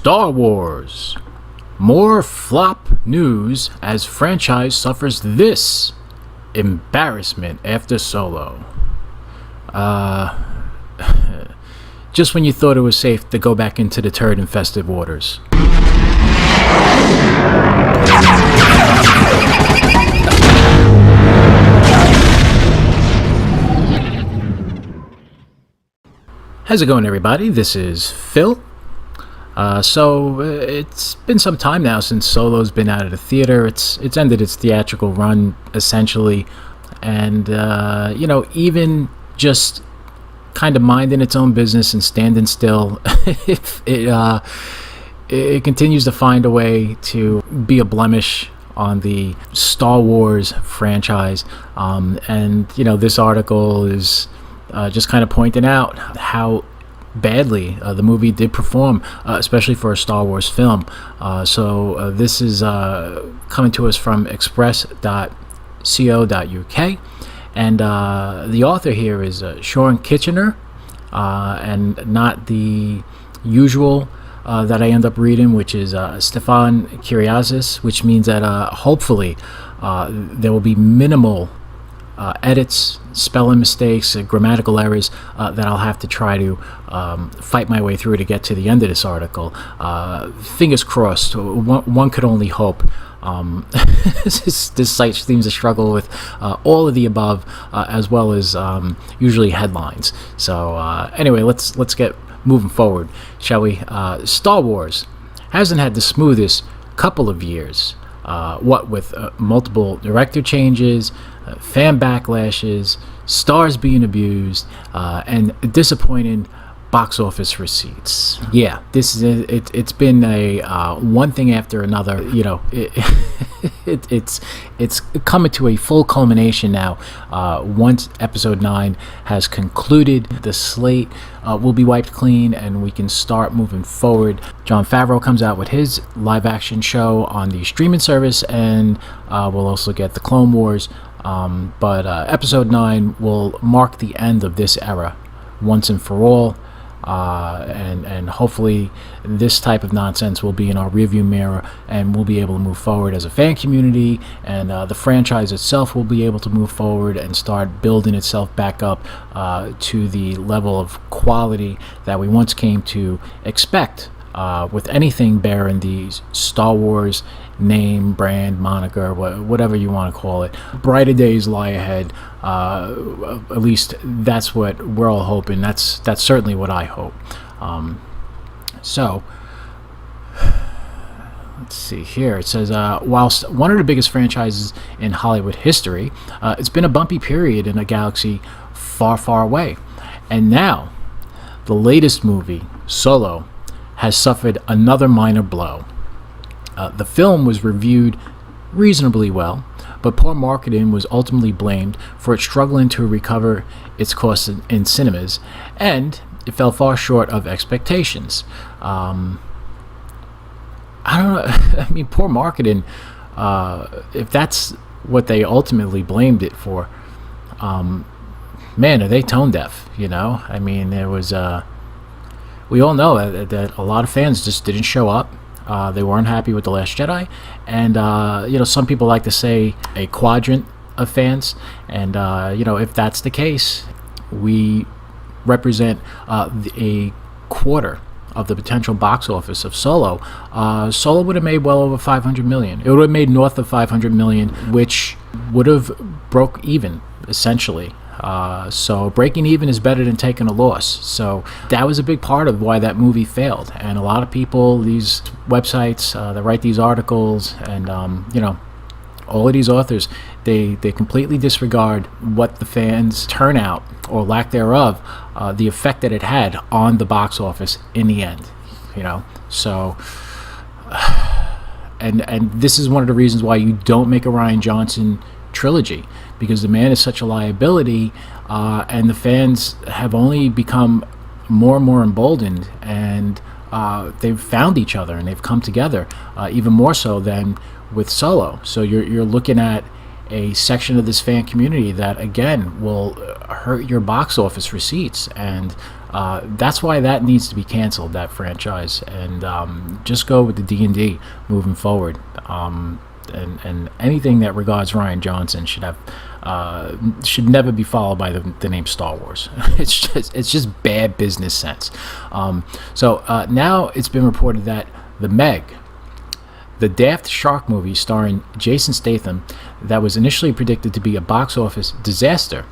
Star Wars. More flop news as franchise suffers this embarrassment after Solo. Just when you thought it was safe to go back into the turd-infested waters. How's it going, everybody? This is Phil. So it's been some time now since Solo's been out of the theater. It's ended its theatrical run, essentially. And, even just kind of minding its own business and standing still, it continues to find a way to be a blemish on the Star Wars franchise. This article is just kind of pointing out how badly the movie did perform, especially for a Star Wars film. So this is coming to us from express.co.uk, and the author here is Sean Kitchener, and not the usual that I end up reading, which is Stefan Kyriazis, which means that hopefully there will be minimal edits, spelling mistakes, grammatical errors that I'll have to try to fight my way through to get to the end of this article. Fingers crossed. One could only hope. This site seems to struggle with all of the above, as well as usually headlines. So anyway, let's get moving forward, shall we? Star Wars hasn't had the smoothest couple of years. With multiple director changes, fan backlashes, stars being abused, and disappointing box office receipts. Yeah, this is it. It's been a one thing after another. It's coming to a full culmination now. Once Episode 9 has concluded, the slate will be wiped clean, and we can start moving forward. Jon Favreau comes out with his live-action show on the streaming service, and we'll also get the Clone Wars. But Episode 9 will mark the end of this era once and for all. And hopefully this type of nonsense will be in our rearview mirror, and we'll be able to move forward as a fan community, and the franchise itself will be able to move forward and start building itself back up to the level of quality that we once came to expect with anything bearing the Star Wars name, brand, moniker, whatever you want to call it. Brighter days lie ahead. At least that's what we're all hoping. That's certainly what I hope. So let's see here. It says, whilst one of the biggest franchises in Hollywood history, it's been a bumpy period in a galaxy far, far away. And now, the latest movie, Solo, has suffered another minor blow. The film was reviewed reasonably well, but poor marketing was ultimately blamed for it struggling to recover its costs in cinemas, and it fell far short of expectations. I don't know. I mean, poor marketing, if that's what they ultimately blamed it for, man, are they tone deaf, I mean, there was... we all know that a lot of fans just didn't show up. They weren't happy with The Last Jedi, and some people like to say a quadrant of fans, and if that's the case, we represent a quarter of the potential box office of Solo. Solo would have made well over $500 million. It would have made north of $500 million, which would have broke even, essentially. So breaking even is better than taking a loss. So that was a big part of why that movie failed. And a lot of people, these websites that write these articles, and all of these authors, they completely disregard what the fans' turnout or lack thereof, the effect that it had on the box office in the end. So and this is one of the reasons why you don't make a Rian Johnson trilogy, because the man is such a liability, and the fans have only become more and more emboldened, and they've found each other and they've come together, even more so than with Solo. So you're looking at a section of this fan community that, again, will hurt your box office receipts, and That's why that needs to be canceled, that franchise, and just go with the D&D moving forward. And anything that regards Rian Johnson should never be followed by the name Star Wars. It's just bad business sense. So now it's been reported that The Meg, the daft shark movie starring Jason Statham that was initially predicted to be a box office disaster,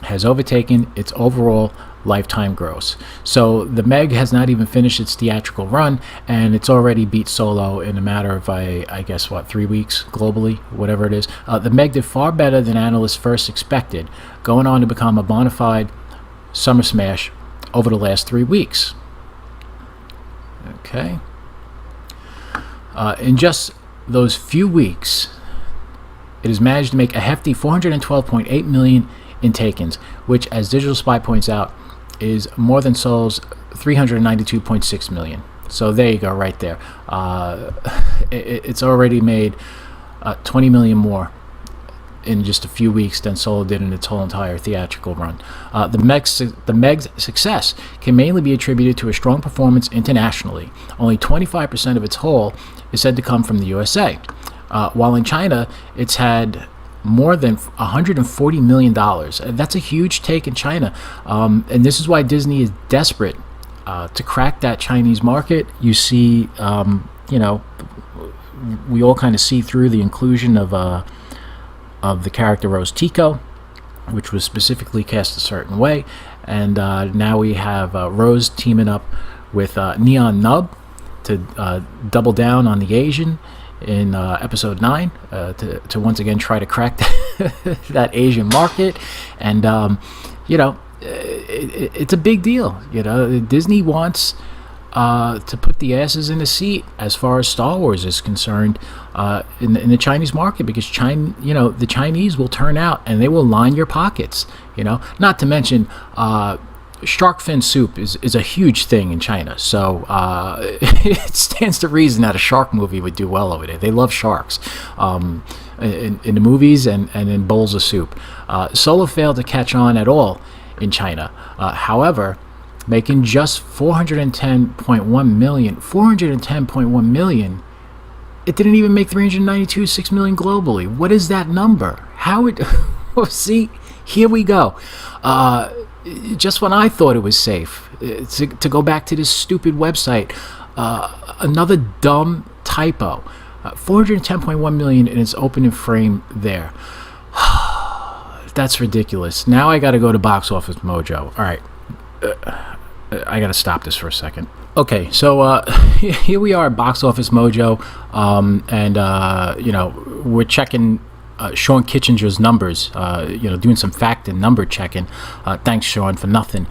has overtaken its overall lifetime gross. So The Meg has not even finished its theatrical run, and it's already beat Solo in a matter of, I guess, 3 weeks globally, whatever it is. The Meg did far better than analysts first expected, going on to become a bona fide summer smash over the last 3 weeks. Okay. In just those few weeks, it has managed to make a hefty $412.8 million in takings, which, as Digital Spy points out, is more than Solo's $392.6 million. So there you go, right there. It's already made $20 million more in just a few weeks than Solo did in its whole entire theatrical run. The Meg's success can mainly be attributed to a strong performance internationally. Only 25% of its haul is said to come from the USA, while in China it's had more than $140 million. That's a huge take in China, and this is why Disney is desperate to crack that Chinese market. You see, we all kind of see through the inclusion of the character Rose Tico, which was specifically cast a certain way, and now we have Rose teaming up with Neon Nub to double down on the Asian in episode 9 to once again try to crack that Asian market. And it's a big deal. Disney wants to put the asses in the seat as far as Star Wars is concerned in the Chinese market, because the Chinese will turn out and they will line your pockets. Not to mention shark fin soup is a huge thing in China, so it stands to reason that a shark movie would do well over there. They love sharks in the movies and in bowls of soup. Solo failed to catch on at all in China. However, making just $410.1 million, it didn't even make $392.6 million globally. What is that number? How it? See, here we go. Just when I thought it was safe to go back to this stupid website, another dumb typo. $410.1 million in its opening frame there. That's ridiculous. Now I got to go to Box Office Mojo. All right, I got to stop this for a second. Okay, so here we are at Box Office Mojo, and we're checking Sean Kitchinger's numbers, doing some fact and number checking. Thanks, Sean, for nothing.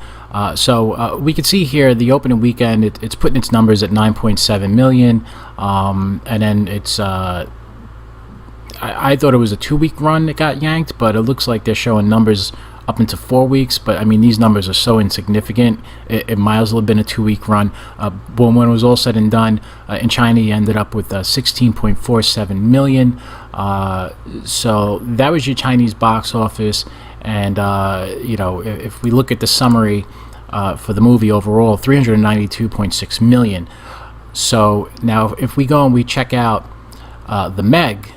So we can see here the opening weekend, it's putting its numbers at 9.7 million, and then it's I thought it was a 2-week run that got yanked, but it looks like they're showing numbers up into 4 weeks. But I mean, these numbers are so insignificant, it might as well have been a 2-week run. But when it was all said and done, in China you ended up with 16.47 million. So that was your Chinese box office. And if we look at the summary for the movie overall, 392.6 million. So now if we go and we check out the Meg,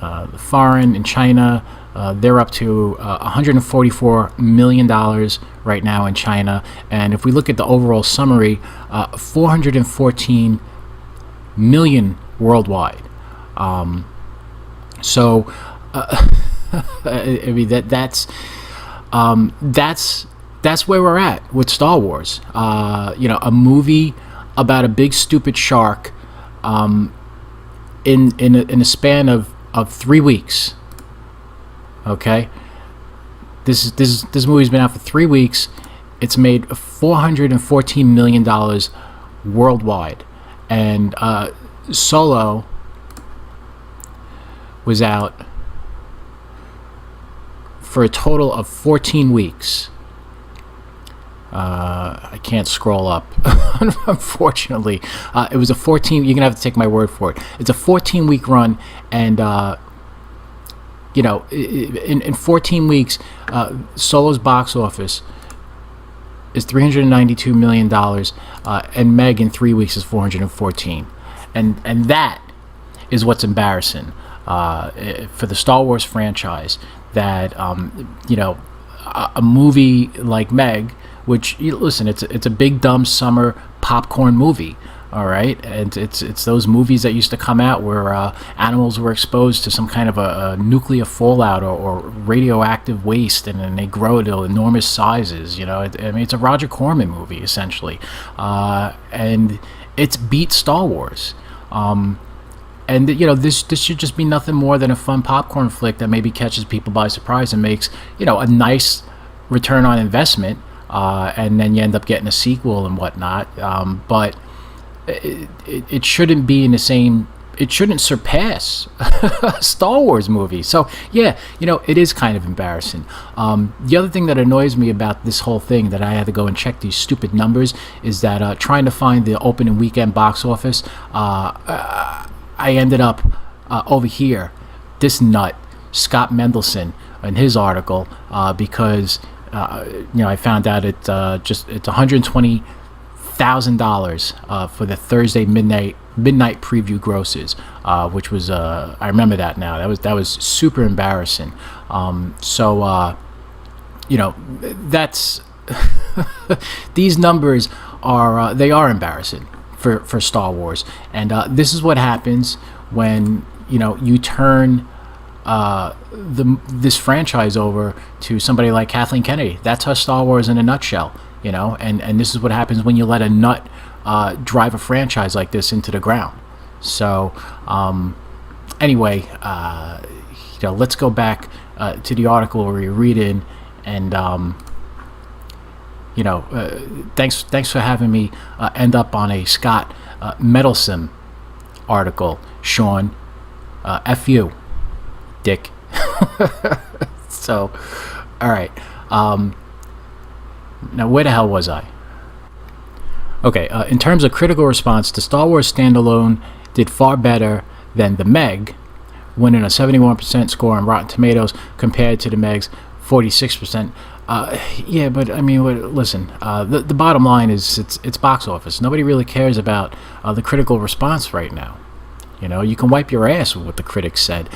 the foreign in China, they're up to $144 million right now in China. And if we look at the overall summary, 414 million worldwide. So I mean that's where we're at with Star Wars. A movie about a big stupid shark in a span of 3 weeks. Okay, this movie's been out for 3 weeks. It's made $414 million worldwide, and Solo was out for a total of 14 weeks. I can't scroll up, unfortunately. It was a 14. You're gonna have to take my word for it. It's a 14-week run, and in 14 weeks, Solo's box office is $392 million, and Meg in 3 weeks is 414, and that is what's embarrassing for the Star Wars franchise. That a movie like Meg, which, listen, it's a big dumb summer popcorn movie. All right, and it's those movies that used to come out where animals were exposed to some kind of a nuclear fallout or radioactive waste, and then they grow to enormous sizes. It's a Roger Corman movie essentially, and it's beat Star Wars. And this should just be nothing more than a fun popcorn flick that maybe catches people by surprise and makes a nice return on investment, and then you end up getting a sequel and whatnot. But it shouldn't be in the same. It shouldn't surpass a Star Wars movie. So yeah, it is kind of embarrassing. The other thing that annoys me about this whole thing, that I had to go and check these stupid numbers, is that trying to find the opening weekend box office, I ended up over here. This nut, Scott Mendelson, in his article, because I found out it's $120,000 for the Thursday midnight preview grosses, which was I remember that now. That was super embarrassing. That's these numbers are they are embarrassing for Star Wars, and this is what happens when you turn this franchise over to somebody like Kathleen Kennedy. That's her Star Wars in a nutshell. And this is what happens when you let a nut drive a franchise like this into the ground. So anyway, let's go back to the article where you're reading, and thanks for having me end up on a Scott Mendelson article, Sean. F you, dick. So, all right. Now, where the hell was I? Okay, in terms of critical response, the Star Wars standalone did far better than the Meg, winning a 71% score on Rotten Tomatoes compared to the Meg's 46%. Yeah, but I mean, listen, the bottom line is it's box office. Nobody really cares about the critical response right now. You can wipe your ass with what the critics said.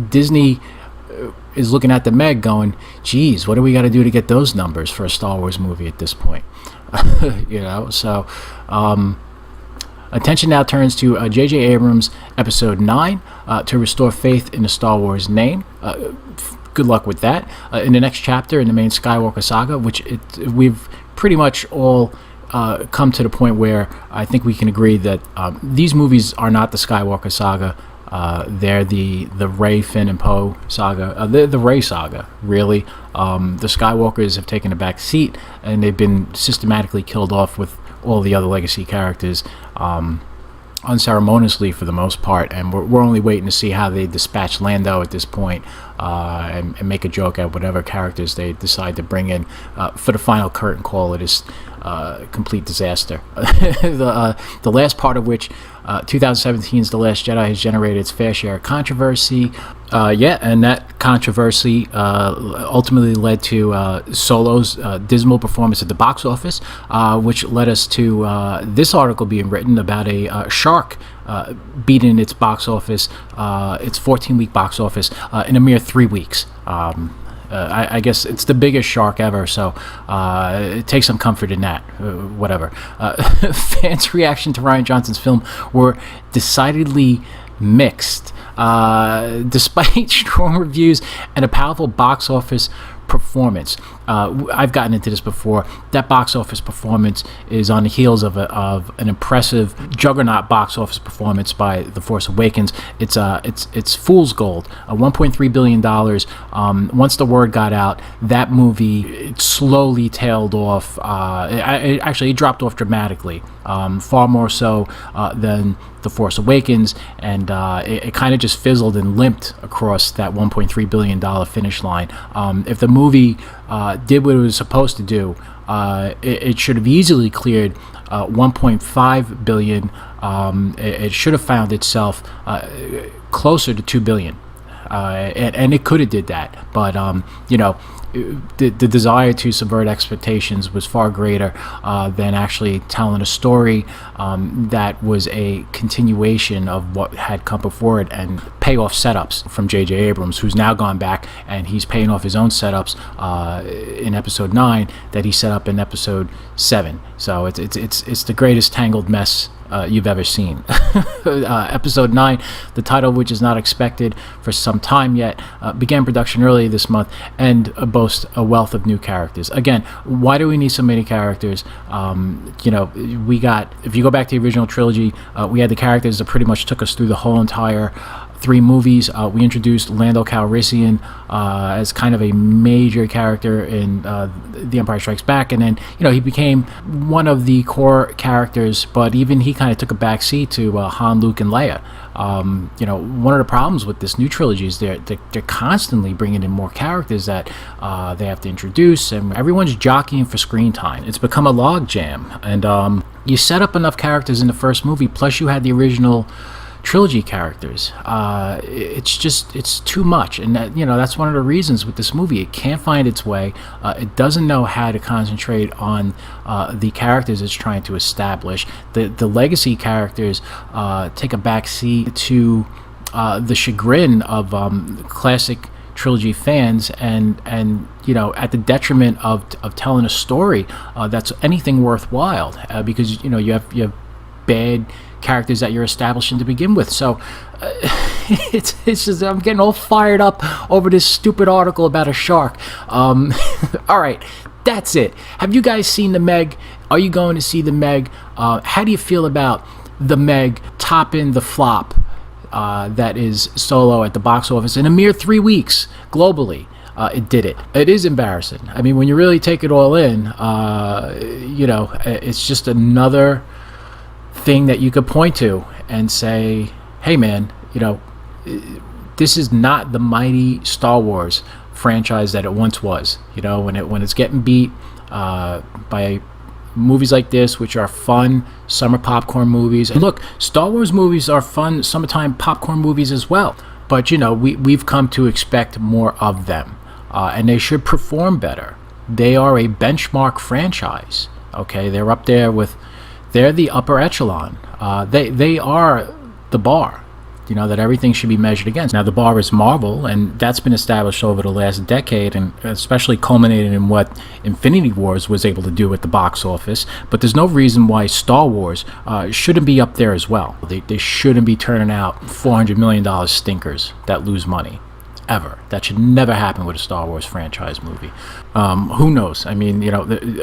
Disney is looking at the Meg going, geez, what do we got to do to get those numbers for a Star Wars movie at this point? So attention now turns to J.J. Abrams' Episode 9, to restore faith in the Star Wars name. Good luck with that. In the next chapter in the main Skywalker saga, which we've pretty much all come to the point where I think we can agree that these movies are not the Skywalker saga. They're the Rey, Finn, and Poe saga. The Rey saga, really. The Skywalkers have taken a back seat, and they've been systematically killed off with all the other legacy characters unceremoniously for the most part. And we're only waiting to see how they dispatch Lando at this point, and make a joke at whatever characters they decide to bring in for the final curtain call of this complete disaster. The last part of which, 2017's The Last Jedi, has generated its fair share of controversy. And that controversy ultimately led to Solo's dismal performance at the box office, which led us to this article being written about a shark beating its box office, its 14-week box office, in a mere 3 weeks. I guess it's the biggest shark ever, so take some comfort in that. Whatever. Fans' reaction to Rian Johnson's film were decidedly mixed. Despite strong reviews and a powerful box office performance. I've gotten into this before. That box office performance is on the heels of an impressive juggernaut box office performance by The Force Awakens. It's fool's gold. $1.3 billion. Once the word got out, that movie slowly tailed off. It dropped off dramatically, far more so than The Force Awakens, and it kind of just fizzled and limped across that $1.3 billion finish line. If the movie did what it was supposed to do, it should have easily cleared $1.5 billion. It should have found itself closer to $2 billion. And it could have did that, but the desire to subvert expectations was far greater than actually telling a story that was a continuation of what had come before it, and payoff setups from J.J. Abrams, who's now gone back and he's paying off his own setups in episode 9 that he set up in episode 7. So it's the greatest tangled mess you've ever seen. Episode 9, the title, which is not expected for some time yet, began production early this month and boasts a wealth of new characters. Again, why do we need so many characters? We got, if you go back to the original trilogy, we had the characters that pretty much took us through the whole entire 3 movies. We introduced Lando Calrissian as kind of a major character in The Empire Strikes Back, and then he became one of the core characters, but even he kind of took a back seat to Han, Luke, and Leia. One of the problems with this new trilogy is they're constantly bringing in more characters that they have to introduce, and everyone's jockeying for screen time. It's become a log jam, and you set up enough characters in the first movie, plus you had the original trilogy characters. It's too much, and that's one of the reasons with this movie. It can't find its way. It doesn't know how to concentrate on the characters it's trying to establish. The legacy characters take a back seat to the chagrin of classic trilogy fans, and at the detriment of telling a story that's anything worthwhile, because you have bad characters that you're establishing to begin with. So it's just, I'm getting all fired up over this stupid article about a shark. All right, that's it. Have you guys seen The Meg? Are you going to see The Meg? How do you feel about The Meg topping the flop that is Solo at the box office in a mere 3 weeks globally? It did it. It is embarrassing. I mean, when you really take it all in, it's just another thing that you could point to and say, hey man, this is not the mighty Star Wars franchise that it once was. When it's getting beat by movies like this, which are fun summer popcorn movies. And look, Star Wars movies are fun summertime popcorn movies as well, but we've come to expect more of them, and they should perform better. They are a benchmark franchise. Okay, they're up there with, they're the upper echelon. They are the bar, that everything should be measured against. Now, the bar is Marvel, and that's been established over the last decade, and especially culminated in what Infinity Wars was able to do at the box office. But there's no reason why Star Wars shouldn't be up there as well. They shouldn't be turning out $400 million stinkers that lose money. Ever. That should never happen with a Star Wars franchise movie. Who knows? I mean,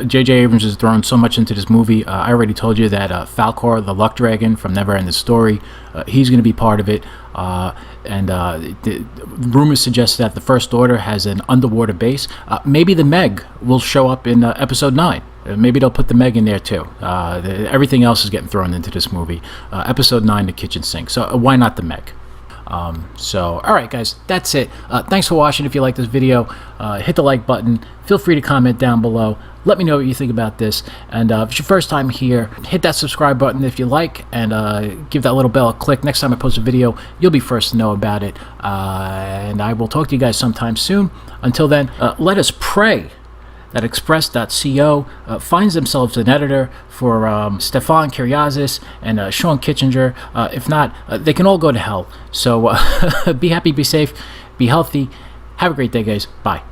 J.J. Abrams has thrown so much into this movie. I already told you that Falkor, the Luck Dragon from Never Ending Story, he's going to be part of it. The rumors suggest that the First Order has an underwater base. Maybe the Meg will show up in episode 9. Maybe they'll put the Meg in there too. Everything else is getting thrown into this movie. Episode 9, the kitchen sink. So why not the Meg? All right, guys, that's it. Thanks for watching. If you like this video, hit the like button. Feel free to comment down below. Let me know what you think about this. And if it's your first time here, hit that subscribe button if you like, and give that little bell a click. Next time I post a video, you'll be first to know about it. And I will talk to you guys sometime soon. Until then, let us pray that Express.co finds themselves an editor for Stefan Kyriazis and Sean Kitchinger. If not, they can all go to hell. So be happy, be safe, be healthy. Have a great day, guys. Bye.